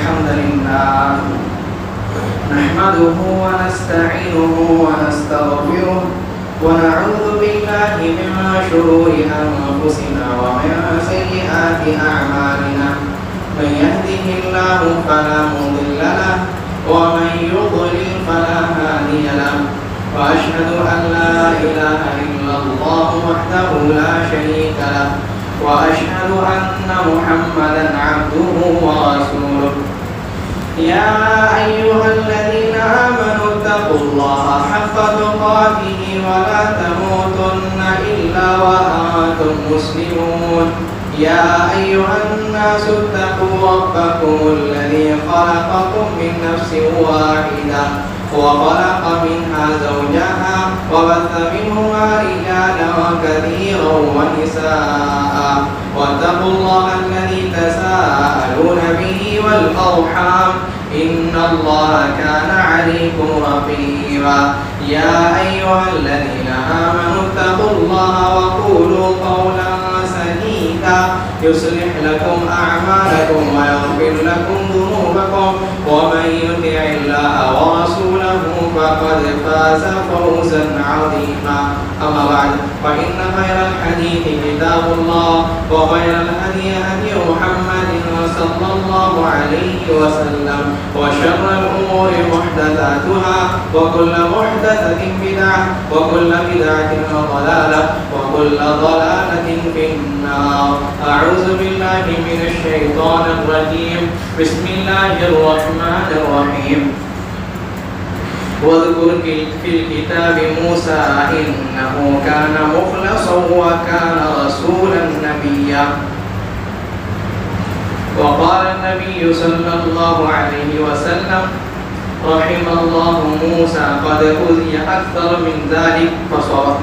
الحمد لله نحمده ونستعينه ونستغفره ونعوذ بالله من شرور أنفسنا ومن سيئات أعمالنا من يهده الله فلا مضل له ومن يضلل فلا هادي له وأشهد أن لا إله إلا الله وحده لا شريك له وأشهد أن محمدا عبده ورسوله يا أيها الذين آمنوا اتقوا الله حق تقاته ولا تموتن إلا وأنتم مسلمون يا أيها الناس اتقوا ربكم الذي خلقكم من نفس واحدة وخلق منها زوجها وبث منهما رجالا كثيرا ونساء واتقوا الله الذي تساءلون به والأرحام إن الله كان عليكم رقيبا يا أيها الذين آمنوا اتقوا الله وقولوا قولا سديدا يصلح لكم أعمالكم ويغفر لكم ذنوبكم ومن يطع الله ورسوله فقد فاز فوزا عظيما أما بعد فإن خير الحديث كتاب الله وخير الهدي هدي محمد صلى الله عليه وسلم وشر الأمور محدثاتها وكل محدثة بدعة وكل بدعة ضلالة وكل ضلالة في النار أعوذ بالله من الشيطان الرجيم بسم الله الرحمن الرحيم واذكر في الكتاب موسى إنه كان مخلصا وكان رسولا نبيا وقال النبي صلى الله عليه وسلم رحم الله موسى قد أوذي أكثر من ذلك فصبر.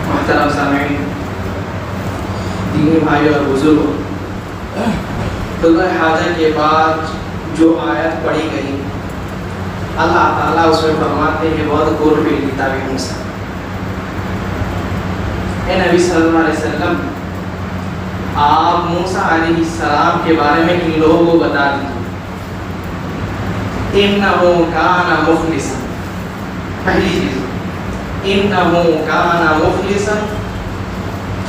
محترم سامعین، دینی بھائیوں اور بزرگوں، خطبہ حاجہ کے بعد جو آیت پڑھی گئی اللہ تعالیٰ اس میں فرماتے ہیں وَاذْكُرْ فِي الْكِتَابِ مُوسَىٰ. اے نبی صلی اللہ علیہ وسلم، آپ موسیٰ علیہ السلام کے بارے میں ان لوگوں کو بتا دیجیے. اِنَّهُ كَانَ مُخْلِصًا. پہلی چیز اِنَّهُ كَانَ مُخْلِصًا،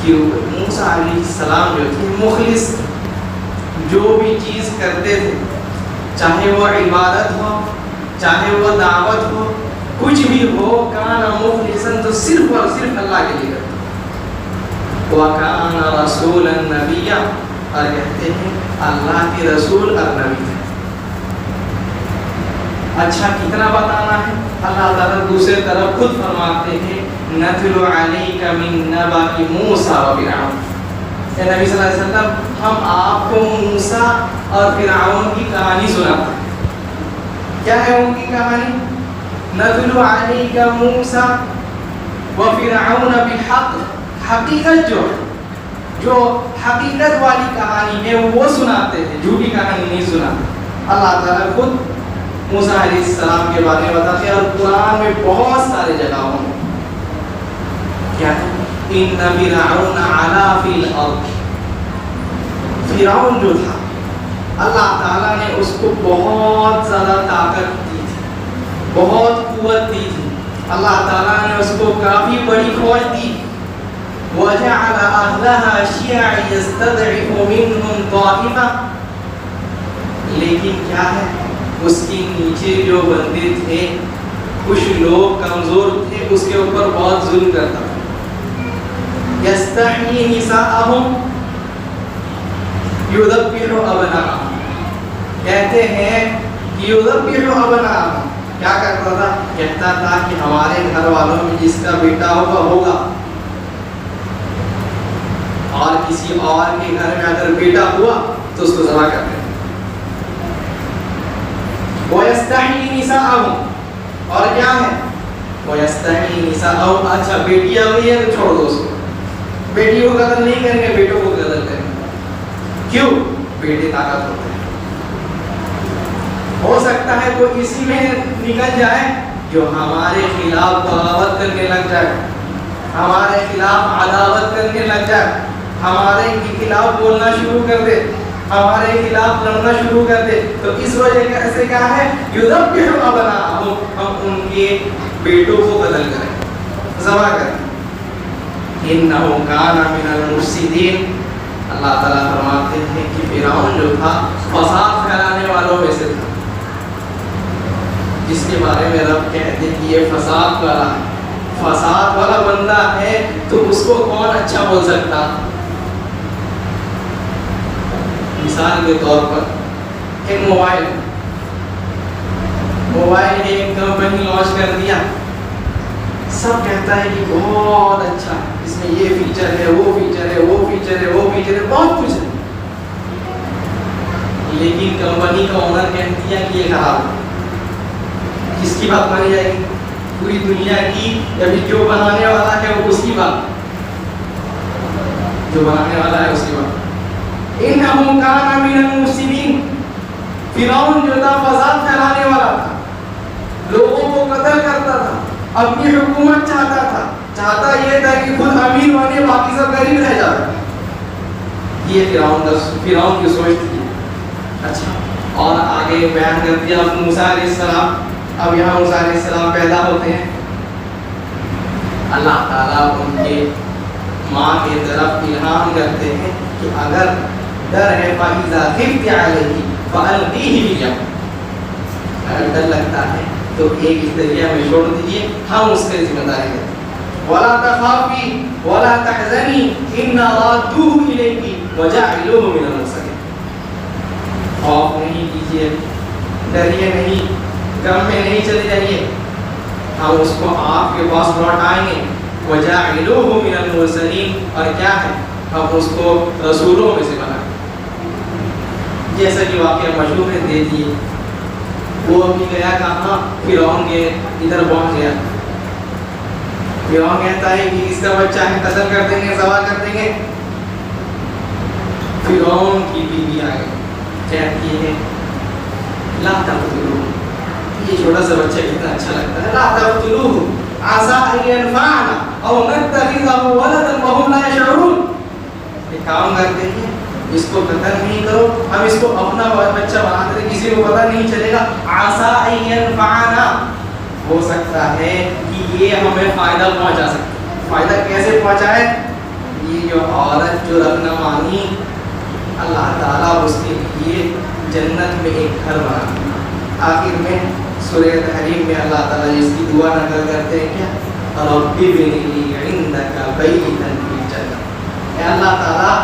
کہ موسیٰ علیہ السلام جو تھے مخلص، جو بھی چیز کرتے تھے، چاہے وہ عبادت ہو چاہے وہ دعوت ہو، کچھ بھی ہو، کان مخلصاً، تو صرف اور صرف اللہ کے لیے کرتے. وَكَانَ رَسُولًا نَبِيًّا، اور کہتے ہیں اللہ کے رسول اور نبی ہیں. اچھا کتنا بتانا ہے؟ اللہ تعالیٰ دوسرے طرف خود فرماتے ہیں نَتْلُ عَلَيْكَ مِن نَبَإِ مُوسَىٰ وَفِرْعَوْنَ. اے نبی صلی اللہ علیہ وسلم، ہم آپ کو موسیٰ اور فرعون کی کہانی سناتے ہیں. کیا ہے ان کی کہانی؟ نَتْلُ عَلَيْكَ مُوسَىٰ وَفِرْعَوْنَ بِالْحَقِّ، حقیقت جو حقیقت والی کہانی ہے وہ سناتے ہیں، جھوٹی کہانی نہیں سناتے. اللہ تعالیٰ خود موسیٰ علیہ السلام کے بارے میں بتاتے ہیں، اور قرآن میں بہت سارے جگہوں میں کیا ہے؟ إِنَّ فِرْعَوْنَ عَلَا فِي الْأَرْضِ. فرعون جو تھا اللہ تعالیٰ نے اس کو بہت زیادہ طاقت دی تھی، بہت قوت دی تھی. اللہ تعالیٰ نے اس کو کافی بڑی فوج دی. وَجَعَلَ أَهْلَهَا شِيَعًا يَسْتَضْعِفُ مِنْهُمْ طَائِفَةً. لیکن کیا ہے، اس کے نیچے جو بندے تھے، کچھ لوگ کمزور تھے، اس کے اوپر بہت ظلم کرتا تھا. يَسْتَحْيِي نِسَاءَهُمْ يُذَبِّحُ أَبْنَاءَهُمْ. کہتے ہیں يُذَبِّحُ أَبْنَاءَهُمْ. کیا کرتا تھا؟ کہتا تھا کہ ہمارے گھر والوں میں جس کا بیٹا ہوگا، اور کسی اور کے گھر میں اگر بیٹا ہوا تو اس کو ذبح کر دیں. وَيَسْتَحْيِي نِسَاءَهُمْ. اور کیا ہے؟ وَيَسْتَحْيِي نِسَاءَهُمْ. اچھا بیٹیاں ہوئی ہے تو چھوڑ دو اس کو، بیٹیوں کو قتل نہیں کریں گے، بیٹوں کو قتل کریں گے. کیوں؟ بیٹے طاقت ہوتے ہیں. ہو سکتا ہے کوئی اسی میں نکل جائے جو ہمارے خلاف بغاوت کرنے لگ جائے، ہمارے خلاف عداوت کرنے لگ جائے، ہمارے خلاف بولنا شروع کر دے. ہمارے خلاف لڑنا شروع کر دے، تو اس وجہ سے کیا ہے یذبح ابناءہم، ہم ان کے بیٹوں کو قتل کریں، ذبح کریں۔ انہ کان من المفسدین، اللہ تعالیٰ فرماتے ہیں کہ فرعون جو تھا فساد پھیلانے والوں میں سے تھا، جس کے بارے میں رب کہتے ہیں کہ یہ فساد والا ہے، فساد والا بندہ ہے تو اس کو کون اچھا بول سکتا؟ مثال کے طور پر ایک موبائل ایک کمپنی لانچ کر دیا، سب کہتا ہے کہ بہت اچھا ہے، اس میں یہ فیچر ہے، وہ فیچر ہے، وہ فیچر ہے، وہ فیچر ہے، بہت کچھ ہے، لیکن کمپنی کا اونر کہہ دیا کہ یہ خراب ہے، کس کی بات مانی جائے گی؟ پوری دنیا کی، ابھی جو بنانے والا ہے وہ اس کی بات، جو بنانے والا ہے اس کی بات۔ انہم کان من المفسدین، فرعون جو تھا فساد پھیلانے والا تھا، لوگوں کو قتل کرتا تھا، اپنی حکومت چاہتا یہ تھا کہ خود امیر بنے، باقی سب غریب رہ جاتا، یہ فرعون کی سوچ تھی۔ اچھا، اور آگے بیان کر دیا موسیٰ علیہ السلام، اب یہاں موسیٰ علیہ السلام پیدا ہوتے ہیں، اللہ تعالیٰ ان کے ماں کی طرف الہام کرتے ہیں کہ اگر ڈر ہے فَإِذَا خِفْتِ عَلَيْهِ فَأَلْقِيهِ فِي الْيَمِّ، اگر ڈر لگتا ہے تو ایک اس دریا میں چھوڑ دیجیے، ہم اس کے ذمہ داری ہیں۔ وَلَا تَخَافِي وَلَا تَحْزَنِي إِنَّا رَادُّوهُ إِلَيْكِ وَجَاعِلُوهُ مِنَ الْمُرْسَلِينَ، خوف نہیں کیجیے، ڈریے نہیں، غم میں نہیں چلے جائیے، ہم اس کو آپ کے پاس لوٹ آئیں گے، وَجَاعِلُوهُ مِنَ الْمُرْسَلِينَ، اور کیا ہے ہم اس کو رسولوں میں سے بنائیں، جیسا کہ واقعہ مشہور ہے دے دیے، وہ ابھی گیا کہاں، فرعون کے ادھر پہنچ گیا، فرعون کہتا ہے کہ اس کا بچہ ہے، قتل کر دیں گے، ذبح کر دیں گے، فرعون کی بیوی آ گئی، کہتی ہے لا تقتلوه، یہ چھوٹا سا بچہ کتنا اچھا لگتا ہے، لا تقتلوه عسى ان ينفعنا او نتخذه ولدا وهم لا يشعرون، یہ کام کرتے ہیں اس کو قتل نہیں کرو، ہم اس کو اپنا بچہ بناتے ہیں، کسی کو پتہ نہیں چلے گا، عسى ان ينفعنا، ہو سکتا ہے کہ یہ ہمیں فائدہ پہنچا سکے، فائدہ کیسے پہنچائے؟ یہ جو عورت جو رب نہ مانی، اللہ تعالیٰ اس کے لیے جنت میں ایک گھر بنا، آخر میں سورہ تحریم میں اللہ تعالیٰ جس کی دعا نقل کرتے ہیں کیا، رب ابن لی عندک بیتا فی الجنہ، اے اللہ تعالیٰ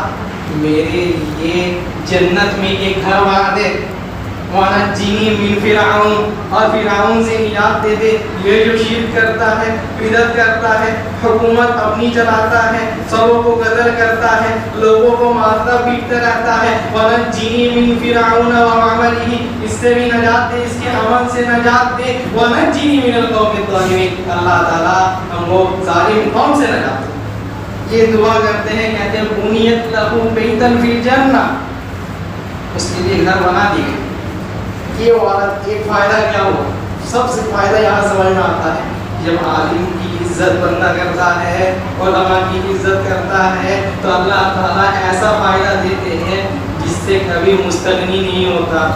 میرے لیے جنت میں ایک گھر بنا دے، وَنَجِّنِي مِن فِرْعَوْنَ، اور فرعون سے نجات دے دے، یہ جو شرک کرتا ہے، بدعت کرتا ہے، حکومت اپنی چلاتا ہے، سبوں کو قتل کرتا ہے، لوگوں کو مارتا پیٹتا رہتا ہے، وَنَجِّنِي مِن فِرْعَوْنَ وَعَمَلِهِ، اس سے بھی نجات دے، اس کے عمل سے نجات دے، وَنَجِّنِي مِنَ الْقَوْمِ الظَّالِمِينَ، اللہ تعالیٰ ہم وہ ظالم قوم سے نجات دے، یہ دعا کرتے ہیں، کہتے ہیں بُنِيَتْ لَهُ بَيْتًا فِي الْجَنَّةِ، اس کے لیے گھر بنا دی گئی۔ یہ عورت ایک فائدہ کیا ہوا؟ سب سے فائدہ یہاں سمجھ میں آتا ہے، جب عالم کی عزت بندہ کرتا ہے، علماء کی عزت کرتا ہے، تو اللہ تعالیٰ ایسا فائدہ دیتے ہیں جس سے کبھی مستغنی نہیں ہوتا،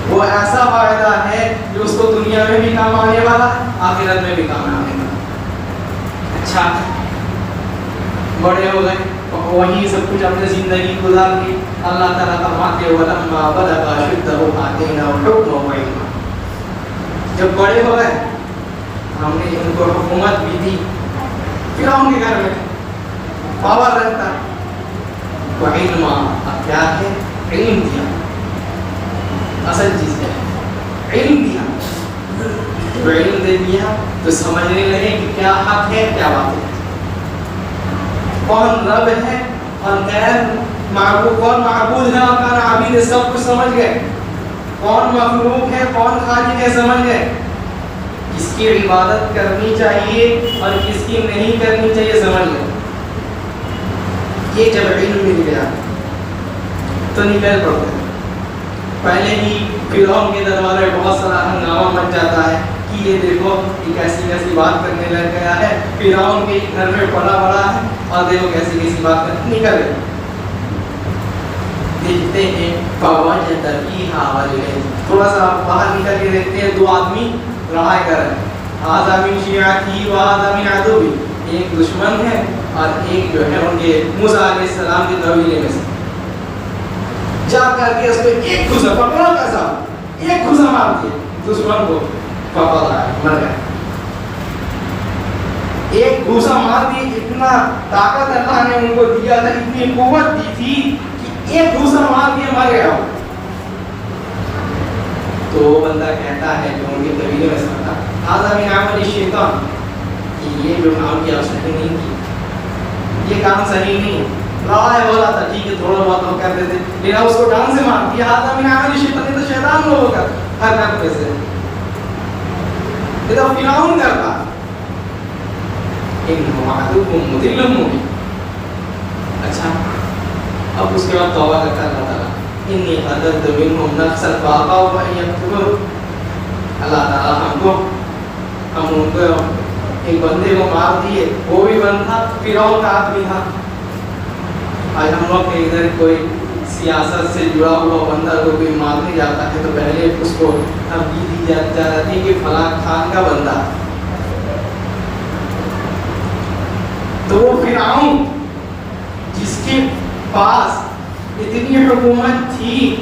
وہ ایسا فائدہ ہے جو اس کو دنیا میں بھی کام آنے والا ہے، آخرت میں بھی کام آنے والا۔ اچھا، بڑے ہو گئے، وہیں سب کچھ اپنے زندگی گزار لی، اللہ تعالیٰ فرماتے ہیں وَلَمَّا بَلَغَ أَشُدَّهُ آتَيْنَاهُ الْحُكْمَ وَالْعِلْمَ، جب بڑے ہو گئے ہم نے ان کو حکومت بھی دی، فرعون کے گھر میں پاور رہتا ہے، وَعِلْمَ، اب کیا ہے؟ علم دیا، اصل چیز ہے علم دیا، تو علم دے دیا تو سمجھنے لگے کہ کیا حق ہے کیا باطل ہے، کون رب ہے اور غیر معبود، کون معبود ہے اور کون عابد ہے، سب کچھ سمجھ گئے، کون مخلوق ہے کون خالق ہے سمجھ گئے، کس کی عبادت کرنی چاہیے اور کس کی نہیں کرنی چاہیے سمجھ گئے۔ یہ جب علم مل گیا تو نکل پڑتے، پہلے ہی فرعون کے دربار میں بہت سارا ہنگامہ مچ جاتا ہے کہ یہ دیکھو یہ کیسی کیسی بات کرنے لگ گیا ہے، فرعون کے گھر میں پلا بڑا ہے اور دیکھو کیسی کیسی بات کرنے نکل گیا۔ لکھتے ہیں فوجد فیہا رجلین، تھوڑا سا باہر نکل کے دیکھتے ہیں دو آدمی لڑائی کر رہے ہیں، ھذا من شیعتی و ھذا من عدوی، ایک دشمن ہے اور ایک جو ہے ان کے موسیٰ علیہ السلام کے قبیلے میں سے، جا کر کے اس پہ ایک گھوسا پکڑا کیسا ایک گھوسا مار دیا دشمن کو، فقط آیا مر گیا، ایک گھوسا مار دی، اتنا طاقت اللہ نے ان کو دیا تھا، اتنی قوت دی تھی کہ ایک گھوسا مار دیا مر گیا۔ تو وہ بندہ کہتا ہے جو ان کے قبیلے میں سے تھا، ھذا من عمل الشیطان، کہ یہ جو کام کیا اس نے نہیں کیا، یہ کام صحیح نہیں، رائے والا تھا، ٹھیک ہے تھوڑا بہت ہم کر دیتے، لیکن اس کو ڈان سے مار دیا، ھذا من عمل الشیطان، یہ تو شیطان لوگوں کا حرکت میں سے، یہ تو فرعون کرتا، انہ عدوکم مضل مبین۔ اچھا اب اس کے بعد توبہ کرتا اللہ تعالیٰ، انی قتلت منہم نفسا فابوا ان یقتلون، اللہ تعالیٰ ہم ان کو ایک بندے کو مار دیے، وہ بھی بندہ فرعون کا آدمی تھا۔ آج ہم لوگ کے ادھر کوئی سیاست سے جڑا ہوا بندہ کو کوئی مارنے جاتا ہے تو پہلے اس کو دھمکی دی جاتی ہے کہ فلاں خان کا بندہ، تو وہ فرعون جس کے پاس اتنی حکومت تھی،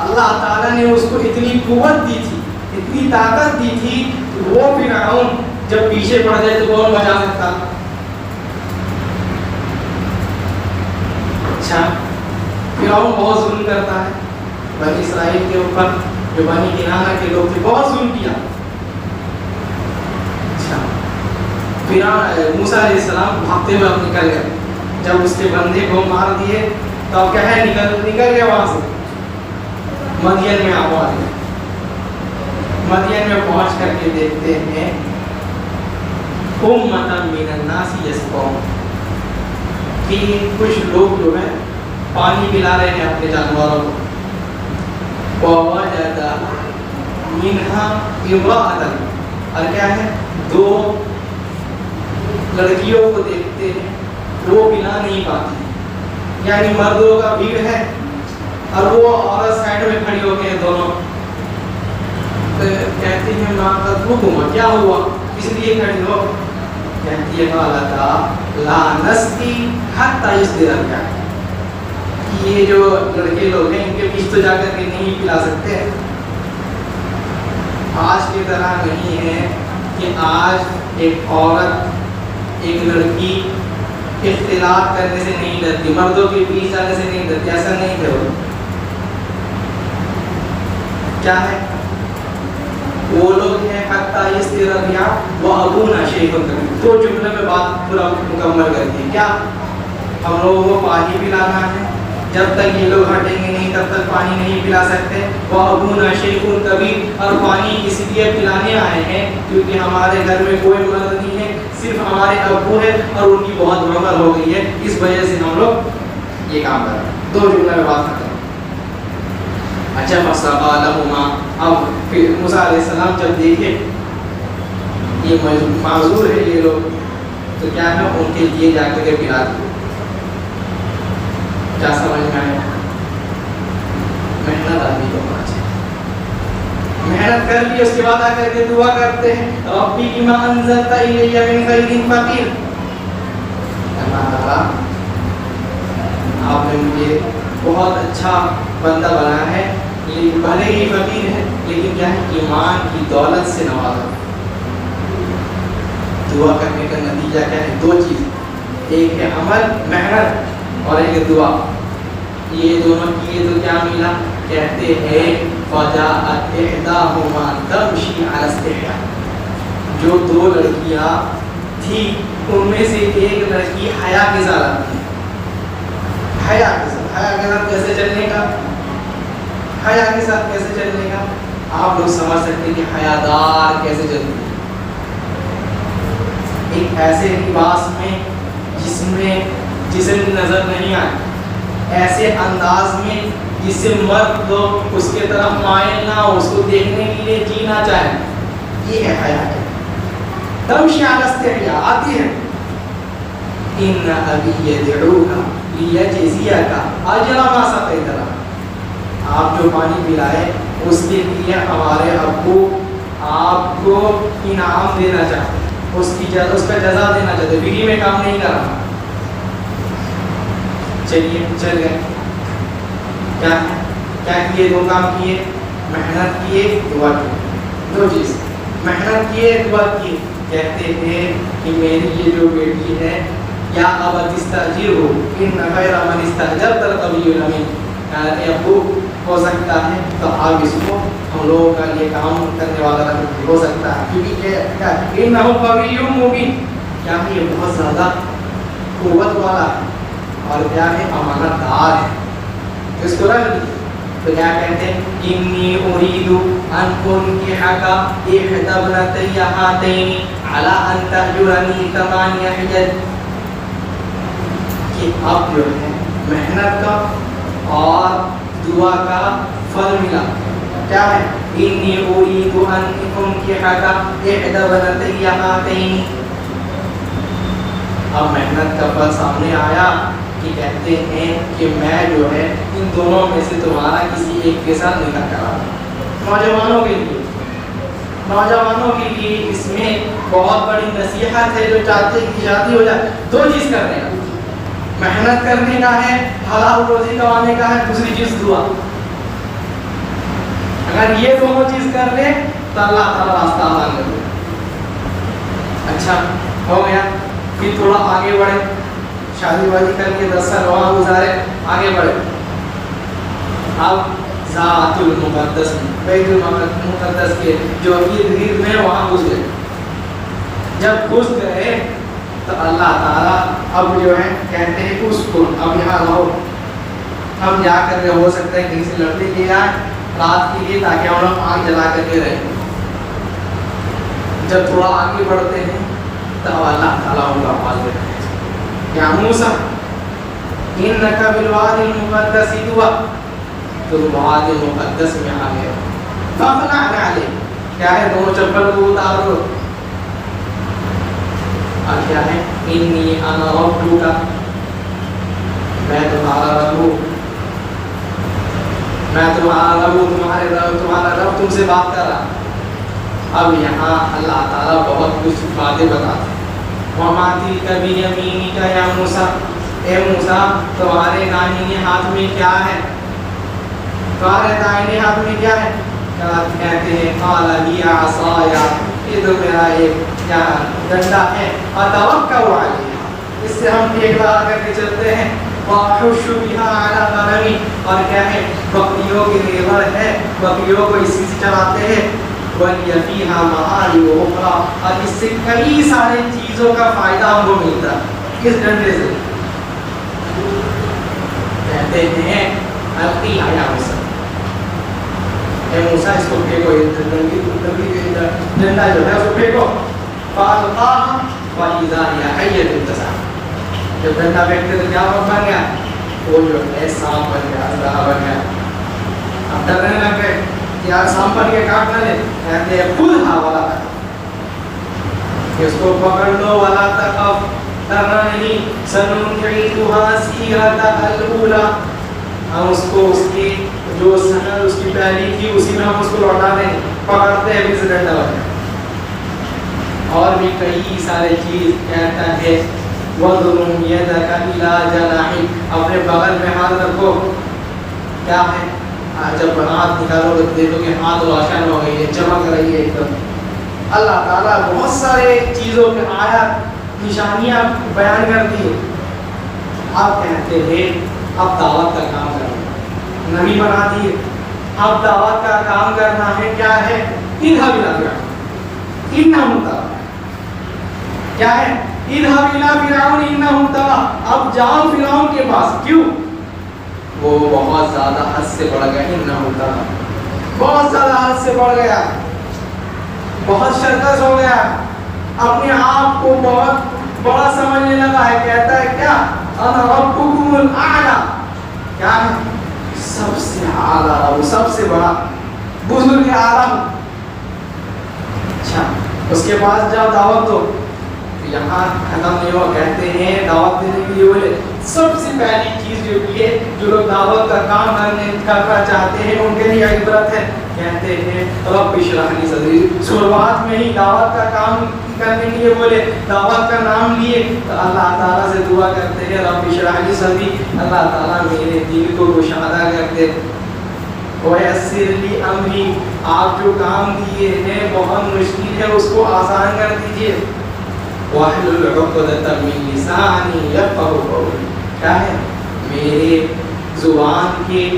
اللہ تعالیٰ نے اس کو اتنی قوت دی تھی، اتنی طاقت دی تھی، وہ فرعون جب پیچھے پڑ جائے تو کون بچا سکتا؟ اچھا فرعون بہت ظلم کرتا ہے بنی اسرائیل کے اوپر، جو بنی کنانہ کے لوگ تھے بہت ظلم کیا۔ اچھا موسیٰ علیہ السلام بھاگتے ہوئے اب نکل گئے، جب اس کے بندے کو مار دیے تو اب کیا ہے نکل گئے وہاں سے، مدین میں آ گئے، مدین میں پہنچ کر کے دیکھتے ہیں امۃ من الناس یسقون، کہ کچھ لوگ جو ہے پانی پلا رہے ہیں اپنے جانوروں کو، ووجد منہا امرأۃ، اور کیا ہے دو لڑکیوں کو دیکھتے ہیں وہ پلا نہیں پاتی، یعنی مردوں کا بھیڑ ہے اور وہ عورت سائڈ میں کھڑی ہو کے دونوں کہتے ہیں ماں قتلکما، کیا ہوا اس لیے کھڑی ہو؟ کہتی ہے قالتا لا نسقی حتی یصدر الرعاء، یہ جو لڑکے لوگ ہیں ان کے بیچ تو جا کر کے نہیں پلا سکتے۔ آج کی طرح نہیں ہے کہ آج ایک عورت ایک لڑکی اختلاط کرنے سے نہیں ڈرتی، مردوں کے بیچ جانے سے نہیں ڈرتی، ایسا نہیں ہے۔ وہ کیا ہے؟ وہ لوگ ہیں حتی یصدر الرعاء وابونا شیخ کبیر، دو جملے میں بات پورا مکمل کرتی ہے، کیا ہم لوگوں کو پانی پلانا ہے، جب تک یہ لوگ ہٹیں گے نہیں تب تک پانی نہیں پلا سکتے، وابونا شیخ کبیر، اور پانی اس لیے پلانے آئے ہیں کیونکہ ہمارے گھر میں کوئی مرد نہیں ہے، صرف ہمارے ابو ہے اور ان کی بہت عمر ہو گئی ہے، اس وجہ سے ہم لوگ یہ کام کر رہے ہیں، دو جملے میں بات کرتے ہیں۔ اچھا فسقا لہما، اب پھر موسیٰ علیہ السلام جب دیکھے یہ معذور ہے یہ لوگ تو کیا ہے ان کے لیے جا کر کے پلا دیا۔ کیا سمجھ میں آیا؟ محنت آدمی کو ہونا چاہیے، محنت کر لی اس کے بعد آ کر کے دعا کرتے ہیں ربی بما انزلت الی من خیر فقیر، اللہ تعالیٰ آپ نے مجھے بہت اچھا بندہ بنا ہے، بھلے ہی فقیر ہے لیکن کیا ہے ایمان کی دولت سے نوازا۔ دعا کرنے کا نتیجہ کیا ہے؟ دو چیز، ایک ہے عمل محنت اور ایک دعا، یہ دونوں کیے تو کیا ملا؟ کہتے ہیں فجاءت احداہما تمشی علی استحیاء، جو دو لڑکیاں تھی ان میں سے ایک لڑکی حیا کے ساتھ آتی ہے، حیا کے ساتھ کیسے چلنے کا؟ حیا کے ساتھ کیسے چلنے کا؟ آپ لوگ سمجھ سکتے ہیں کہ حیادار کیسے چلتے ہیں، ایک ایسے لباس میں جس میں جسم نظر نہیں آئے، ایسے انداز میں جس سے مرد لوگ اس کے طرف مائل نہ ہو، اس کو دیکھنے کے لیے جی نہ چاہے، یہ ہے حیا کے تمشی علی استحیاء آتی ہے۔ ان ابی یدعوک لیجزیک اجر ما سقیت لنا، آپ جو پانی پلائے اس کے لیے ہمارے ابو آپ کو انعام دینا چاہتے ہیں، اس کا جزا دینا چاہتے، فری میں کام نہیں کر رہا. چلیے چل گئے. کیا کیے؟ دو کام کیے، محنت کیے، دعا کی. دو چیز، محنت کیے، دعا کی. کہتے ہیں کہ میری یہ جو بیٹی ہے، یا ابت استاجر ہو ان خیر من استاجرت القوی الامین، اے ابو ہو سکتا ہے تو آپ اس کو ہم لوگوں کا یہ کام کرنے والا رکھیں، ہو سکتا ہے کیونکہ انہ قوی مبین، کیا ہے یہ بہت زیادہ قوت والا ہے اور کیا ہے امانت دار ہے. اس کو رکھ دی تو کیا کہتے ہیں؟ انی اريد ان انکحک احدی ابنتی ہاتین علی ان تأجرنی 8 حجج، کہ اب جو ہے محنت کا اور دعا کا پھل ملا. کیا ہے؟ انی اريد ان انکحک احدی ابنتی ہاتین. اب محنت کا پھل سامنے آیا کہ کہتے ہیں کہ میں جو ہے ان دونوں میں سے تمہارا کسی ایک کے ساتھ نکاح کرا. نوجوانوں کے لیے اس میں بہت بڑی نصیحت ہے، جو چاہتے ہیں کہ شادی ہو جائے. دو چیز کرنے کا، محنت کرنے کا ہے، حلال روزی کمانے کا ہے، دوسری چیز دعا. اگر یہ دونوں چیز کر لے تو اللہ تعالیٰ راستہ آسان کر دے. اچھا ہو گیا. پھر تھوڑا آگے بڑھے، شادی وادی کر کے 10 سال وہاں گزارے، آگے بڑھے. اب ذات المقدس بیت المقدس کے جو ارد میں وہاں گھس گئے. جب گھس گئے تو اللہ تعالیٰ اب جو ہے کہتے ہیں اس کو اب یہاں رہو. ہم جا کر کے ہو سکتا ہے کہیں سے لڑنے کے آئے رات کے لیے، تاکہ ہم لوگ آگ جلا کر کے رہیں. جب تھوڑا آگے بڑھتے ہیں تو اللہ تعالیٰ ان کا آواز دیتے ہیں، یا موسیٰ انک بالوادی المقدس طویٰ، تو وادی مقدس میں آ گئے. فاخلع نعلیک، کیا ہے؟ دونوں چپل کو اتار دو. اور کیا ہے؟ انی انا ربک، میں تمہارا رب ہوں، میں تمہارا رب ہوں، تمہارا رب تم سے بات کر رہا. اب یہاں اللہ تعالیٰ بہت کچھ باتیں بتاتے ہیں. وما تلک بیمینک یا موسیٰ، اے موسیٰ تمہارے دائیں ہاتھ میں کیا ہے؟ تمہارے دائیں ہاتھ میں کیا ہے؟ کہتے ہیں قال ہی عصای، یہ تو میرا ایک کیا ڈنڈا ہے، اتوکل علیہا، اس سے ہم ٹیک لگا کر کے چلتے ہیں. واحش بہا علی غنمی، اور کیا ہے؟ بکریوں کے لیے ہے، بکریوں کو اسی سے چلاتے ہیں. وَلِيَ فِيهَا مَآرِبُ أُخْرَىٰ، اور اس سے کئی سارے چیزوں کا فائدہ ہم کو ملتا ہے اس ڈنڈے سے. کہتے ہیں القیہا یا موسیٰ، اے موسیٰ اس کو پھینکو، ڈنڈا جو ہے اس کو پھینکو. فَأَلْقَاهَا فَإِذَا هِيَ حَيَّةٌ تَسْعَىٰ، جب ڈنڈا پھینکتے تو کیا بن گیا؟ وہ جو ہے سانپ بن گیا، اژدہا بن گیا. اب ڈرنے لگ گئے یار سانپ بن کے کاٹ نہ لے. کہتے ہیں خذھا ولا تخف، اس کو پکڑ لو، ولا تخف، ڈرنا نہیں. سنعيدها سيرتها الأولى، ہم اس کو اس کی جو سنت اس کی پہلی تھی اسی میں ہم اس کو لوٹا دیں. پکڑتے ہیں پھر سے ڈنڈا بن. اور بھی کئی سارے چیز کہتا ہے وَضْمُمْ يَدَكَ إِلَىٰ جَنَاحِكَ، اپنے بغل میں ہاتھ رکھو. کیا ہے؟ جب ہاتھ نکالو تو دیکھو کہ ہاتھ روشن ہو گئی ہے، چمک رہی ہے ایک دم. اللہ تعالیٰ بہت سارے چیزوں کے آیات نشانیاں بیان کرتی ہے. آپ کہتے ہیں اب دعوت کا کام کرنا، نبی بنا دیے، اب دعوت کا کام کرنا ہے. کیا ہے؟ اذهب إلى فرعون إنه طغى، کیا ہے؟ اذهب إلى فرعون إنه طغى، اب جاؤ فرعون کے پاس. کیوں؟ وہ بہت زیادہ حد سے بڑھ گیا. انه طغى، بہت زیادہ حد سے بڑھ گیا، بہت شرکس ہو گیا، اپنے آپ کو بہت بڑا سمجھنے لگا ہے. کہتا ہے کیا؟ انا ربکم الاعلی، کیا ہے؟ سب سے اعلیٰ، سب سے بڑا، بزرگ عالم. اچھا اس کے پاس جاؤ دعوت دو. یہاں ختم نہیں ہوا. کہتے ہیں دعوت دینے کے لیے بولے سب سے پہلی چیز جو ہے جو لوگ دعوت کا کام کرنا چاہتے ہیں ان کے لیے عبرت ہے. کہتے ہیں رب اشرح لی صدری. شروعات میں ہی دعوت کا کام کرنے کے لیے بولے دعوت کا نام لیے تو اللہ تعالیٰ سے دعا کرتے ہیں رب اشرح لی صدری, اللہ تعالیٰ میرے دل کو گشادہ کر دے. ویسر لی امری, آپ جو کام دیے ہیں بہت مشکل ہے اس کو آسان کر دیجیے. واحلل عقدۃ من لسانی یفقهوا قولی, کیا ہے میرے زبان کے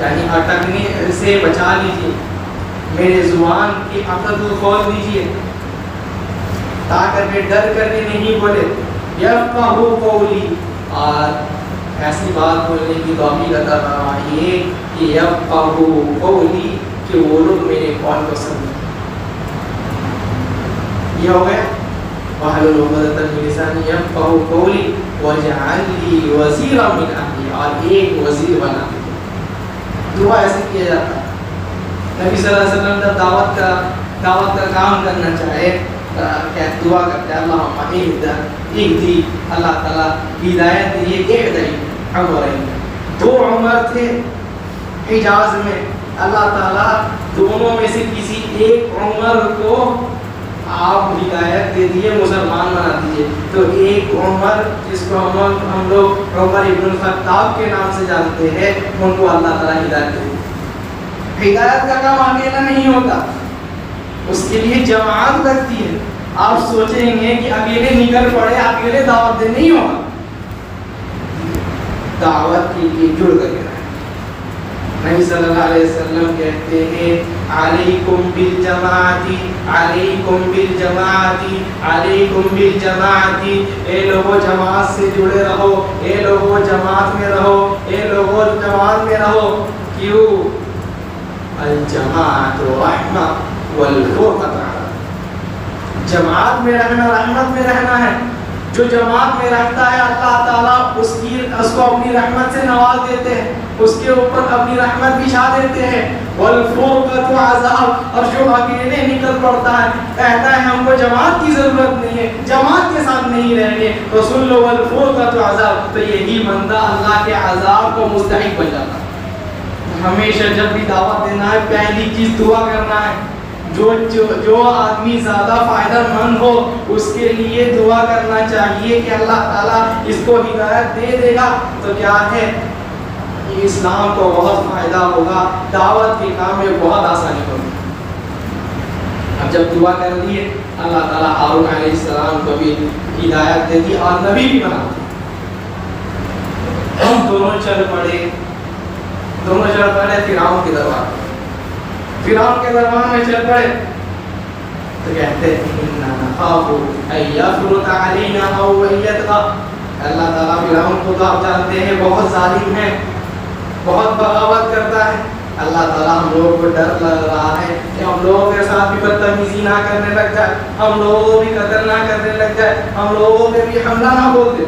یعنی اٹکنے سے بچا لیجیے, میرے زبان کی عقد کو کھول دیجیے تاکہ میں ڈر کر کے نہیں بولے. یفقهوا قولی, اور ایسی بات بولنے کی توفیق عطا فرمائیے کہ یفقهوا قولی, کہ وہ لوگ میرے قول کو سمجھیں. یہ ہو گیا واحلل عقدۃ من لسانی یفقهوا قولی واجعل لی وزیرا من اہلی, اور ایک وزیر بنا دے. دعا ایسے کیا جاتا ہے. نبی صلی اللہ علیہ وسلم جب دعوت کا کام کرنا چاہے کیا دعا کرتے ہیں اللہم اہدی, اللہ تعالیٰ ہدایت دیے. اہدی عمرین, 2 عمر تھے حجاز میں, اللہ تعالیٰ دونوں میں سے کسی ایک عمر کو آپ ہدایت دے دیے, مسلمان بنا دیجیے. تو ایک عمر جس کو ہم لوگ عمر ابن الخطاب کے نام سے جانتے ہیں, ان کو اللہ تعالیٰ ہدایت دے دی. ہدایت کا کام اکیلا نہیں ہوتا, اس کے لیے جماعت لگتی ہے. آپ سوچیں گے کہ اکیلے نکل پڑے, اکیلے دعوت دے نہیں ہوگا, دعوت کے لیے جڑ کر کے رہے. نبی صلی اللہ علیہ وسلم کہتے ہیں علیکم بالجماعتی, علیکم بالجماعتی, علیکم بالجماعتی, اے لوگوں جماعت سے جڑے رہو, اے لوگوں جماعت میں رہو, اے لوگوں جماعت میں رہو. کیوں؟ الجماعت رحمہ والفرقۃ عذاب, جماعت میں رہنا رحمت میں رہنا ہے. جو جماعت میں رہتا ہے اللہ تعالیٰ اس کو اپنی رحمت سے نواز دیتے ہیں, اس کے اوپر اپنی رحمت بچھا دیتے ہیں. والفرقۃ عذاب, اور جو اکیلے نکل پڑتا ہے کہتا ہے ہم کو جماعت کی ضرورت نہیں ہے, جماعت کے ساتھ نہیں رہیں گے, تو سن لو والفرقۃ عذاب, تو یہی بندہ اللہ کے عذاب کو مستحق بن جاتا ہے. ہمیشہ جب بھی دعوت دینا ہے پہلی چیز دعا کرنا ہے. جو آدمی زیادہ فائدہ مند ہو اس کے لیے دعا کرنا چاہیے کہ اللہ تعالیٰ اس کو ہدایت دے دے گا تو کیا ہے اسلام کو بہت فائدہ ہوگا, دعوت کے کام میں بہت آسانی ہوگی. اب جب دعا کر لیے اللہ تعالیٰ ہارون علیہ السلام کو بھی ہدایت دے دی اور نبی بھی بنا دی. ہم دونوں چل پڑے فرعون کے دربار, فرعون کے دربار میں چل پڑے تو کہتے ہیں انا نخاف ان یفرط علینا او ان یطغى. اللہ تعالیٰ فرعون کو تو آپ جانتے ہیں بہت ظالم ہے, بہت بغاوت کرتا ہے. اللہ تعالیٰ ہم لوگوں کو ڈر لگ رہا ہے کہ ہم لوگوں کے ساتھ بھی بدتمیزی نہ کرنے لگ جائے, ہم لوگوں کو بھی قتل نہ کرنے لگ جائے, ہم لوگوں پہ بھی حملہ نہ بول دے.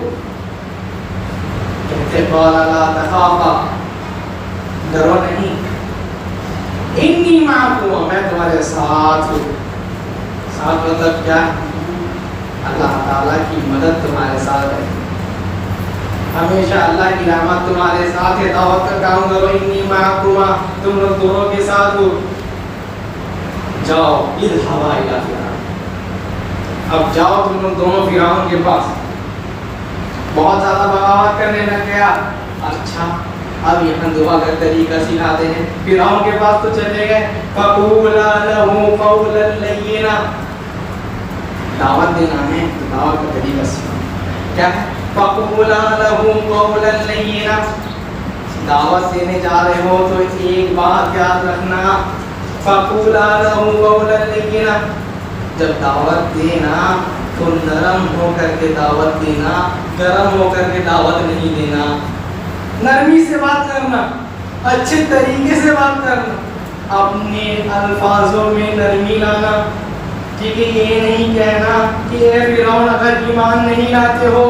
کہتے قال لا تخافا, ڈرو نہیں, انی معکم, میں تمہارے ساتھ ہوں. ساتھ مطلب کیا ہے؟ اللہ تعالیٰ کی مدد تمہارے ساتھ ہے, ہمیشہ اللہ کی رحمت تمہارے ساتھ ہے. دعوت کا کام کرو, انی معکم, تم لوگ دونوں کے ساتھ ہو. جاؤ اذهبا الی فرعون, اب جاؤ تم لوگ دونوں فرعون کے پاس. بہت زیادہ بغاوت کرنے لگ گیا. اچھا اب یہاں دعا کا طریقہ سکھاتے ہیں. فرعون کے پاس تو چلے گئے, فقولا له قولا لینا, دعوت دینا ہے تو دعوت کا طریقہ سکھانا کیا ہے. فقولا له قولا لینا, دعوت دینے جا رہے ہو تو ایک بات یاد رکھنا, فقولا له قولا لینا, جب دعوت دینا تو نرم ہو کر کے دعوت دینا, گرم ہو کر کے دعوت نہیں دینا. نرمی سے بات کرنا, اچھے طریقے سے بات کرنا, اپنے الفاظوں میں نرمی لانا. ٹھیک ہے, یہ نہیں کہنا کہ اے فرعون اگر ایمان نہیں لاتے ہو,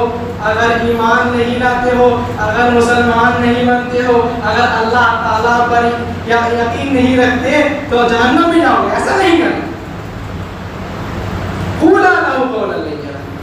اگر ایمان نہیں لاتے ہو, اگر مسلمان نہیں بنتے ہو, اگر اللہ تعالیٰ پر یقین نہیں رکھتے تو جہنم میں جاؤ گے. ایسا نہیں کرنا. قولا له قولا لینا,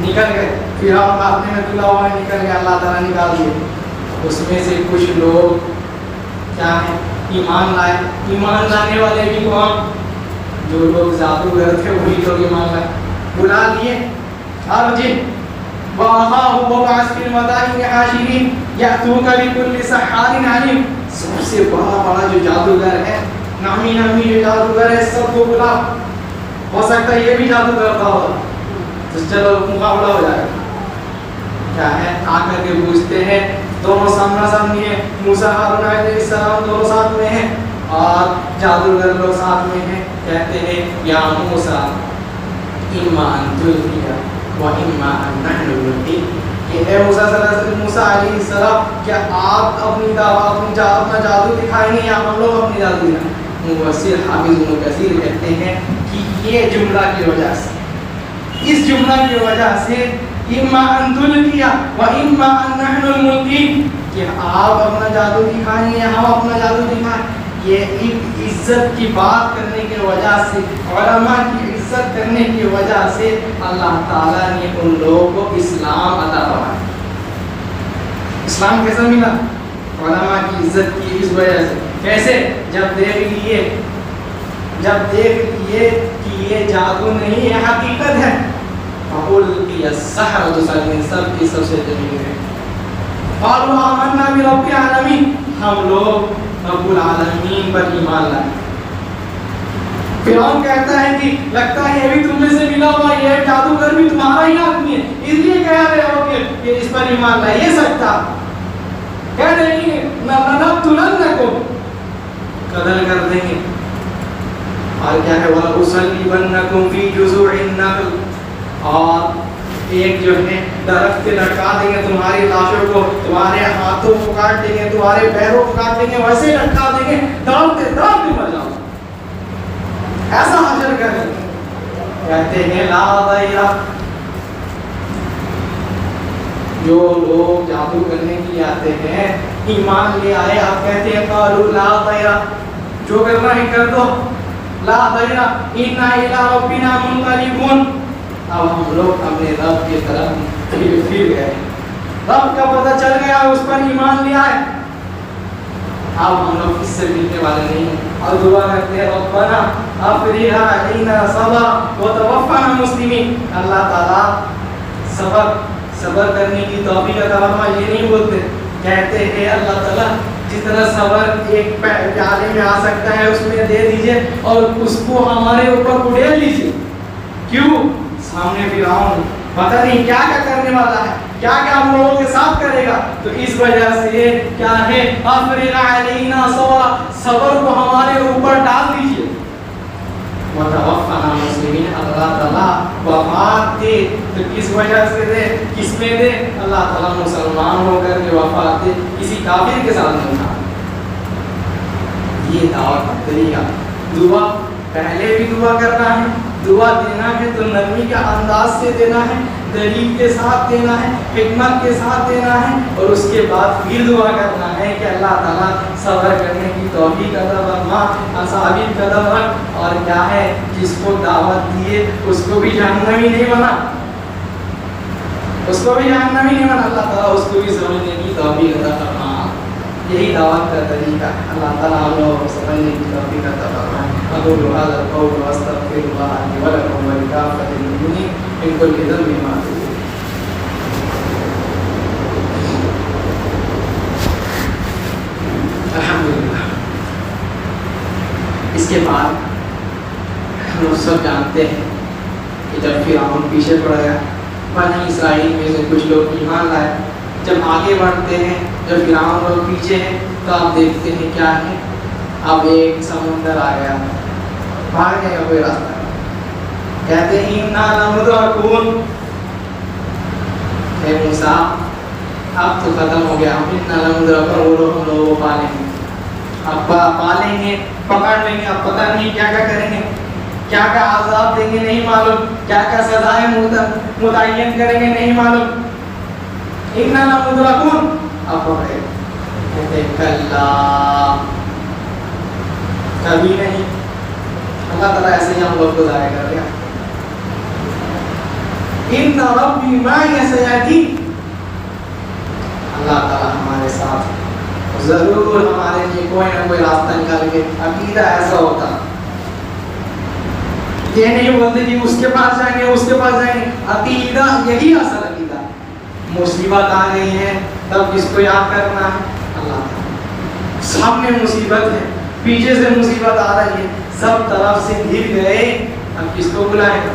نکل گئے، فرعون ہاتھ میں تلا ہوا نکل گیا، اللہ تعالیٰ نکال دیے. اس میں سے کچھ لوگ کیا ہے ایمان لائے. ایمان لانے والے بھی کون؟ جو لوگ جادوگر تھے وہی لوگ ایمان لائے. بلا لیے اب جی وَأَخَاهُ وَبَعَثْ فِي الْمَدَائِنِ حَاشِرِينَ يَأْتُوكَ بِكُلِّ سَحَّارٍ عَلِيمٍ. سب سے بڑا جو جادوگر ہے، نامی جو جادوگر ہے، سب کو بلا. ہو سکتا ہے یہ بھی جادو کرتا ہوگا تو چلو مقابلہ ہو جائے گا. کیا ہے آ کر کے پوچھتے ہیں، دونوں سامنا سامنی ہیں، موسیٰ ہارون علیہ السلام دونوں ساتھ میں ہیں اور جادوگر لوگ ساتھ میں ہیں. کہتے ہیں یا موسیٰ اِمَّا أَن تُلْقِيَ وَإِمَّا أَن نَحْنُ نُلْقِي. کہ اے موسیٰ علیہ السلام کیا آپ اپنی دعوت اپنا جادو دکھائیں گے یا ہم لوگ اپنی جادو دکھائیں؟ مفسر حافظ ابن کثیر کہتے ہیں کہ یہ جملہ کی وجہ سے، اس جملہ کی وجہ سے اِمَّا أَن تُلْقِيَ وَإِمَّا أَن نَحْنُ نُلْقِي، کہ آپ اپنا جادو دکھائیں یا ہم اپنا جادو دکھائیں. یہ ایک عزت کی بات کرنے کی وجہ سے، علماء کی عزت کرنے کی وجہ سے اللہ تعالیٰ نے ان لوگوں کو اسلام عطا فرمایا. اسلام کیسا ملا؟ علماء کی عزت کی اس وجہ سے. کیسے؟ جب دیکھ لیے کہ یہ جادو نہیں ہے، حقیقت ہے. فَأُلْقِيَ السَّحَرَةُ ساجدِينَ، سب کی سب سے جمیل ہے. قَالُوا آمَنَّا بِرَبِّ الْعَالَمِينَ، ہم لوگ رب العالمین پر ایمان لائے. فرعون کہتا ہے کہ لگتا ہے یہ بھی تم میں سے ملا ہوا، یہ جادوگر بھی تمہارا ہی آدمی ہے، اس لیے کہہ رہے ہو کہ اس پر ایمان لائے. یہ سکتا کہہ رہے ہیں لَنَقْتُلَنَّكُمْ، قتل کر دیں گے. اور کیا ہے وَلَأُصَلِّبَنَّكُمْ فِي جُذُوعِ النَّخْلِ، اور ایک جو ہے درخت لٹکا دیں گے تمہاری لاشوں کو، تمہارے ہاتھوں کو کاٹ دیں گے، تمہارے پیروں کو کاٹ دیں گے، ویسے لٹکا دیں گے، داڑتے مر جاؤ. ایسا حشر کریں. کہتے ہیں لا ضیرہ، جو لوگ جادو کرنے کے لیے آتے ہیں ایمان لے آئے، آپ کہتے ہیں قالوا لا ضیرہ، جو کرنا ہے کر دو. لا ضیرہ انا الی ربنا منقلبون، اب ہم لوگ اپنے رب کی طرف پھر گئے. رب کا پتہ چل گیا، اس پر ایمان لے آئے. اب ہم لوگ اس سے ملنے والے نہیں ہیں. اور دعا کرتے ہیں ربنا افرغ علینا صبرا وتوفنا مسلمین. اللہ تعالیٰ صبر کرنے کی توفیق عطا فرما. یہ نہیں بولتے، کہتے ہیں اللہ تعالیٰ جتنا صبر ایک پیالے میں آ سکتا ہے اس میں دے دیجئے اور اس کو ہمارے اوپر اڑیل لیجئے. کیوں؟ سامنے فرعون پتہ نہیں کیا کرنے والا ہے، کیا ہم لوگوں کے ساتھ کرے گا. تو اس وجہ سے کیا ہے افرغ علینا صبرا، صبر کو ہمارے اوپر ڈال دیجئے. وتوفنا مسلمین، اللہ تعالیٰ وفات دے. تو کس وجہ سے دے؟ کس میں دے؟ اللہ تعالیٰ مسلمان ہو کر کے وفات دے، کسی کافر کے ساتھ نہیں تھا. یہ دعوت کا طریقہ. دعا پہلے بھی دعا کرنا ہے، دعا دینا ہے تو نرمی کے انداز سے دینا ہے، دلیل کے ساتھ دینا ہے، حکمت کے ساتھ دینا ہے، اور اس کے بعد پھر دعا کرنا ہے کہ اللہ تعالیٰ صبر کرنے کی توفیق عطا فرما، ثابت قدم رکھ. اور کیا ہے جس کو دعوت دیے اس کو بھی جہنمی نہیں بنا، اس کو بھی جہنمی نہیں بنا. اللہ تعالیٰ اس کو بھی سمجھنے کی توفیق عطا فرما. یہی دعوت کا طریقہ. اللہ تعالیٰ ہم لوگوں کو سمجھنے کی توفیق عطا فرمائے. اقول هذا القول واستغفر الله لي ولكم ولكافة المؤمنين من كل ذنب معصية. الحمدللہ. اس کے بعد ہم لوگ سب جانتے ہیں کہ جب فرعون پیچھے پڑ گیا، بنی اسرائیل میں سے کچھ لوگ ایمان لائے. جب آگے بڑھتے ہیں، جب فرعون لوگ پیچھے ہیں، تو آپ دیکھتے ہیں کیا ہے. اب ایک سمندر آ گیا، بھاگنے کا کوئی راستہ نہیں. کہتے ہیں اِنَّا لَمُدْرَكُونَ، اے موسیٰ اب تو ختم ہو گیا. اِنَّا لَمُدْرَكُونَ، وہ لوگ ہم لوگوں کو پالیں گے، اب پالیں گے، پکڑ لیں گے. اب پتہ نہیں کیا کیا کریں گے، کیا کیا عذاب دیں گے نہیں معلوم، کیا کیا سزائیں متعین کریں گے نہیں معلوم. اِنَّا لَمُدْرَكُونَ، اب پکڑے. کہتے ہیں کلا، کبھی نہیں. اللہ تعالیٰ ایسے ہی ہم لوگ کو ضائع کر دیا. ان ربی معی سیہدین، اللہ تعالیٰ ہمارے ساتھ ضرور ہمارے لیے کوئی نہ کوئی راستہ نکال کے۔ عقیدہ ایسا ہوتا، یہ نہیں بولتے کہ اس کے پاس جائیں گے اس کے پاس جائیں گے، عقیدہ یہی اصل عقیدہ۔ مصیبت آ گئی ہے تب کس کو یاد کرنا ہے؟ اللہ تعالیٰ۔ سامنے مصیبت ہے، پیچھے سے مصیبت آ رہی ہے، سب طرف سے گر گئے، اب کس کو بلائے گا؟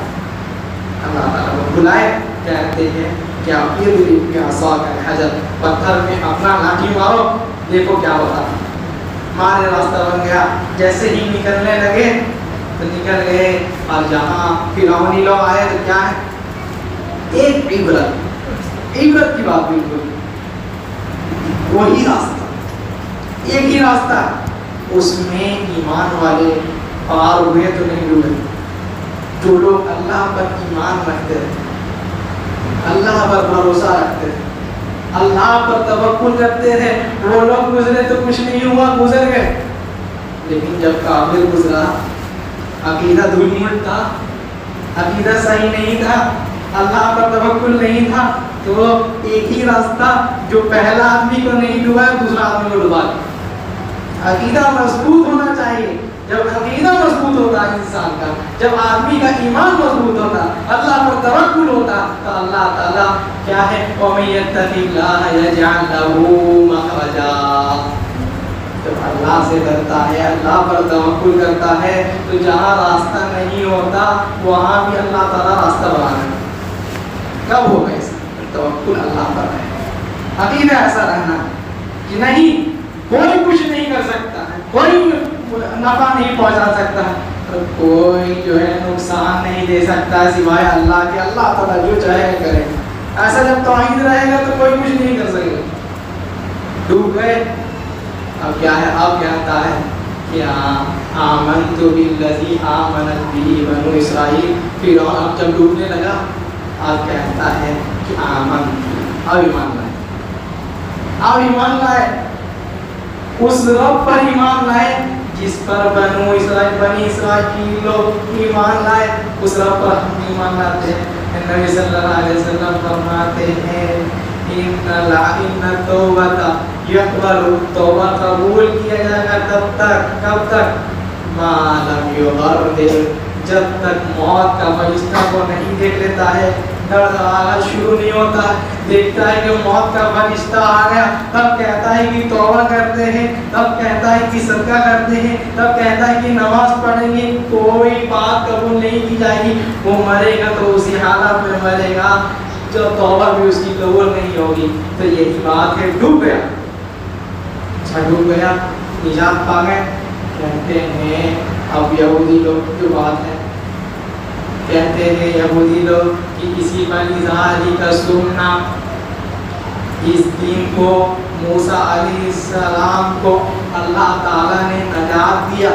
اللہ تعالیٰ کو بلائے، کہتے ہیں کیا حجر، پتھر میں اپنا لاٹھی مارو دیکھو کیا ہوتا ہے۔ مارے راستہ بن گیا، جیسے ہی نکلنے لگے تو نکل گئے، اور جہاں فرعونی لوگ آئے تو کیا ہے؟ ایک عبرت کی بات، بالکل وہی راستہ، ایک ہی راستہ ہے، اس میں ایمان والے پار ہوئے تو نہیں ڈوبے۔ جو لوگ اللہ پر ایمان رکھتے تھے، اللہ پر بھروسہ رکھتے تھے، اللہ پر توکل کرتے تھے، وہ لوگ گزرے تو کچھ نہیں ہوا، گزر گئے۔ لیکن جب کافر گزرا، عقیدہ دھول تھا، عقیدہ صحیح نہیں تھا، اللہ پر توکل نہیں تھا، تو ایک ہی راستہ، جو پہلا آدمی کو نہیں ڈوبایا دوسرا آدمی کو ڈوبا دیا۔ عقیدہ مضبوط ہونا چاہیے۔ جب عقیدہ مضبوط ہوتا ہے انسان کا، جب آدمی کا ایمان مضبوط ہوتا، اللہ پر توکل ہوتا، تو اللہ تعالیٰ کیا ہے؟ وَمَن يَتَّقِ اللَّهَ يَجْعَلْ لَهُ مَخْرَجًا۔ جب اللہ سے ڈرتا ہے، اللہ پر توکل کرتا ہے، تو جہاں راستہ نہیں ہوتا وہاں بھی اللہ تعالیٰ راستہ بنانا۔ کب ہوگا اس توکل اللہ پر ہے، عقیدہ ایسا رہنا کہ نہیں کوئی کچھ نہیں کر سکتا ہے، کوئی نفع نہیں پہنچا سکتا ہے، کوئی جو ہے نقصان نہیں دے سکتا ہے سوائے اللہ کے، اللہ تعالیٰ جو چاہے کرے۔ ایسا جب توحید رہے گا تو کوئی کچھ نہیں کر سکے گا۔ ڈوب گئے، اب کیا ہے؟ اب کہتا ہے کہ آمنت بالذی آمنت بہ بنو اسرائیل۔ پھر اب جب ڈوبنے لگا اب کہتا ہے کہ آمنت، اب ایمان لائے، اب ایمان لائے، اس رب پر ایمان لائے جس پر بنی اسرائیل کی لوگ ایمان لائے، اس رب پر ہم ایمان لاتے ہیں۔ نبی صلی اللہ علیہ وسلم فرماتے ہیں ان توبۃ یقبل، توبہ قبول کیا جائے گا تب تک، کب تک؟ ما لم یغرر، جب تک موت کا فرشتہ کو نہیں دیکھ لیتا ہے، درد آنا شروع نہیں ہوتا، دیکھتا ہے کہ موت کا فرشتہ آ گیا، تب کہتا ہے کہ توبہ کرتے ہیں، تب کہتا ہے کہ صدقہ کرتے ہیں، تب کہتا ہے کہ نماز پڑھیں گے، کوئی بات قبول نہیں کی جائے گی۔ وہ مرے گا تو اسی حالت میں مرے گا جو توبہ بھی اس کی قبول نہیں ہوگی۔ تو یہی بات ہے، ڈوب گیا، اچھا ڈوب گیا، نجات پا گئے۔ کہتے ہیں اب یہودی لوگ جو بات ہے، کہتے ہیں یہودی لوگ کہ اسی بنی اسرائیل کا سننا، اس دین کو موسیٰ علیہ السلام کو اللہ تعالیٰ نے نجات دیا،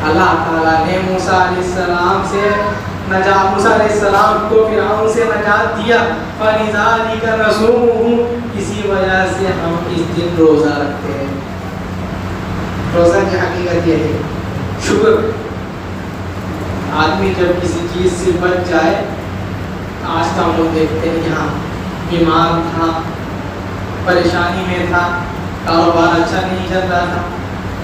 اللہ تعالیٰ نے موسیٰ علیہ السلام سے نجات، موسیٰ علیہ السلام کو فرعون سے نجات دیا، فَلِذَٰلِكَ نَصُومُهُ، اسی وجہ سے ہم اس دن روزہ رکھتے ہیں۔ روزہ کی حقیقت یہ ہے شکر۔ آدمی جب کسی چیز سے بچ جائے، آج تو ہم لوگ دیکھتے ہیں کہ ہاں بیمار تھا، پریشانی میں تھا، کاروبار اچھا نہیں چل رہا تھا،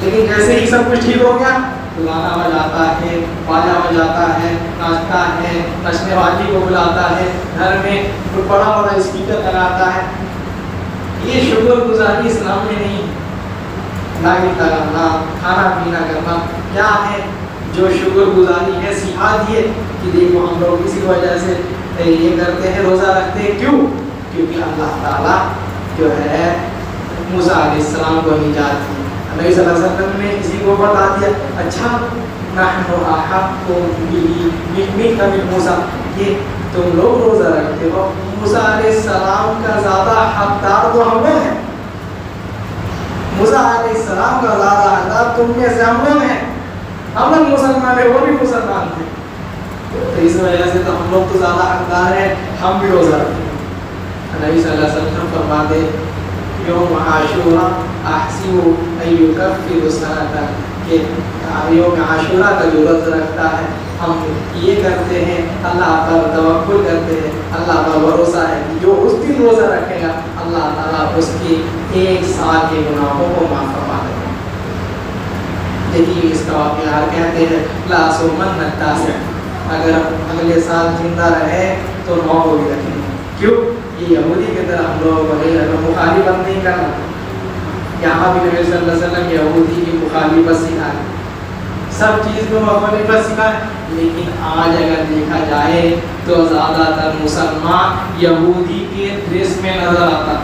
لیکن جیسے ہی سب کچھ ٹھیک ہو گیا، گانا بجاتا ہے، باجا بجاتا ہے، ناچتا ہے، نچنے والی کو بلاتا ہے، گھر میں بڑا بڑا اسپیکر لگاتا ہے۔ یہ شکر گزاری اسلام میں نہیں ہے۔ لائٹ لگانا، کھانا پینا کرنا کیا ہے؟ جو شکر گزاری ہے سکھا دیے کہ دیکھو ہم لوگ اسی وجہ سے یہ کرتے ہیں، روزہ رکھتے ہیں، کیوں؟ کیونکہ اللہ تعالیٰ جو ہے موسیٰ علیہ السلام کو نجات دی۔ نبی صلی اللہ علیہ وسلم نے کسی کو بتا دیا، اچھا نحن احق منک بموسیٰ، یہ تم لوگ روزہ رکھتے ہو، موسیٰ علیہ السلام کا زیادہ حقدار تو ہم لوگ ہیں، موسیٰ علیہ السلام کا زیادہ حقدار تم میں سے ہم لوگ ہیں، ہم لوگ مسلمان ہیں، وہ بھی مسلمان تھے، تو اس وجہ سے تو ہم لوگ تو زیادہ حقدار ہیں، ہم بھی روزہ رکھتے ہیں۔ نبی صلی اللہ علیہ وسلم فرماتے یوم عاشورہ احسب ان یکفر السنۃ، کہ یوم عاشورہ کا جو روزہ رکھتا ہے ہم یہ کرتے ہیں اللہ پر توکل کرتے ہیں, اللہ پر بھروسہ ہے کہ جو اس دن روزہ رکھے گا اللہ تعالیٰ اس کی 1 سال کے گناہوں کو معاف فرما دے گا. دیکھیے اس کا واقعہ کہتے ہیں لا سمن التاسع, اگر اگلے سال زندہ رہے تو 9 کو بھی رکھیں گے. کیوں؟ یہ یہودی کی طرح ہم لوگوں کو نہیں مخالفت نہیں کرنا. یہاں بھی نبی صلی اللہ علیہ وسلم یہودی کی مخالفت سکھائے, سب چیز کو مخالفت سکھائے, لیکن آج اگر دیکھا جائے تو زیادہ تر مسلمان یہودی کے ڈریس میں نظر آتا.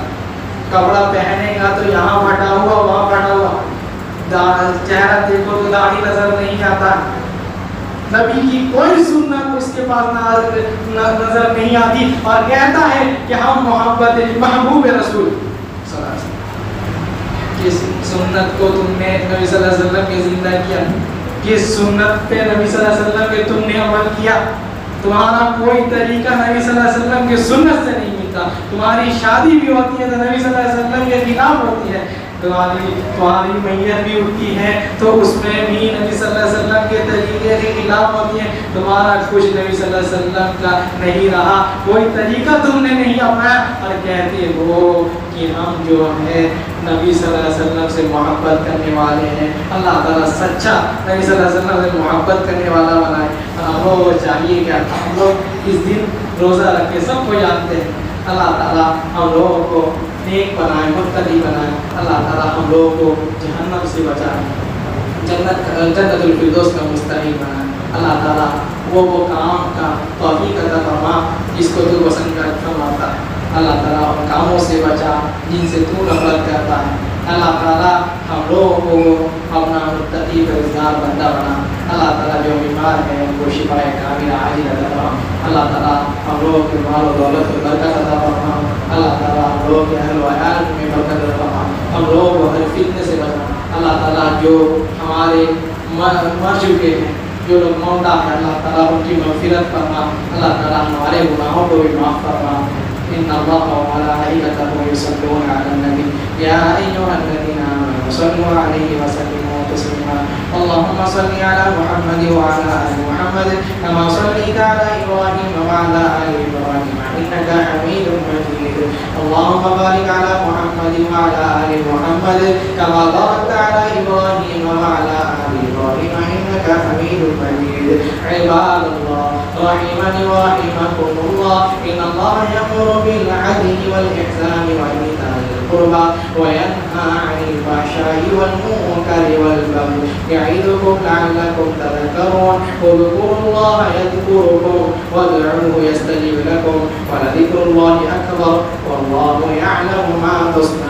کپڑا پہنے گا تو یہاں پھٹا ہوا وہاں پھٹا ہوا, چہرہ دیکھو تو داڑھی نظر نہیں آتا, نبی کی کوئی سنت اس کے پاس نظر نہیں آتی, اور کہتا ہے کہ ہم محبوب رسول صلی اللہ علیہ وسلم. کس سنت کو تم نے نبی صلی اللہ علیہ وسلم کے زندہ کیا؟ کس سنت پہ نبی صلی اللہ علیہ وسلم کے تم نے عمل کیا؟ تمہارا کوئی طریقہ نبی صلی اللہ علیہ وسلم کے سنت سے نہیں ملتا. تمہاری شادی بھی ہوتی ہے تو نبی صلی اللہ علیہ وسلم کے خلاف ہوتی ہے, تمہاری میت بھی اٹھتی ہے تو اس میں بھی نبی صلی اللہ علیہ وسلم کے طریقے کے خلاف ہوتی ہے. تمہارا کچھ نبی صلی اللہ علیہ وسلم کا نہیں رہا, کوئی طریقہ تم نے نہیں اپنایا, اور کہتے ہو کہ ہم جو ہے نبی صلی اللہ علیہ وسلم سے محبت کرنے والے ہیں. اللہ تعالیٰ سچا نبی صلی اللہ علیہ وسلم سے محبت کرنے والا بنائے. ہم لوگوں کو چاہیے کہ ہم لوگ اس دن روزہ رکھے, سب کو جانتے ہیں. اللہ تعالیٰ ہم لوگوں کو نیک بنائے, متقی بنائے. اللہ تعالیٰ ہم لوگوں کو جہنم سے بچائے, جنت الفردوس کا مستحق بنائے. اللہ تعالیٰ وہ کام کا توفیق عطا فرما جس کو تو پسند فرماتا ہے. اللہ تعالیٰ ان کاموں سے بچا جن سے تو نفرت کرتا ہے. اللہ تعالیٰ ہم لوگوں کو اپنا متقی پرہیزگار بندہ بنا. اللہ تعالیٰ جو بیمار ہیں ان کو شفا کاملہ عاجل عطا فرما. اللہ تعالیٰ ہم لوگوں کے مال و دولت کو برکت عطا فرما. اللہ تعالیٰ ہم لوگوں کے اہل و عیال میں برکت عطا فرما. ہم لوگوں کو ہر فتنے سے بچا. اللہ تعالیٰ جو ہمارے مر چکے ہیں, جو لوگ موتا ہے, اللہ تعالیٰ ان کی مغفرت فرما. اللہ تعالیٰ ہمارے گناہوں کو بھی معاف فرما. إن الله وملائكته يصلون على النبي يا أيها الذين آمنوا صلوا عليه وسلموا تسليما. اللهم صل على محمد وعلى آل محمد كما صليت على إبراهيم وعلى آل إبراهيم إنك حميد مجيد. اللهم بارك على محمد وعلى آل محمد كما باركت على إبراهيم وعلى آل إبراهيم إنك حميد مجيد. عباد الله رحمني ورحمكم الله إن الله يأمر بالعدل والإحسان وإيتاء ذي القربى وينهى عن الفحشاء والمنكر والبغي يعظكم لعلكم تذكرون. اذكروا الله يذكركم وادعوه يستجب لكم ولذكر الله أكبر والله يعلم ما تصنعون.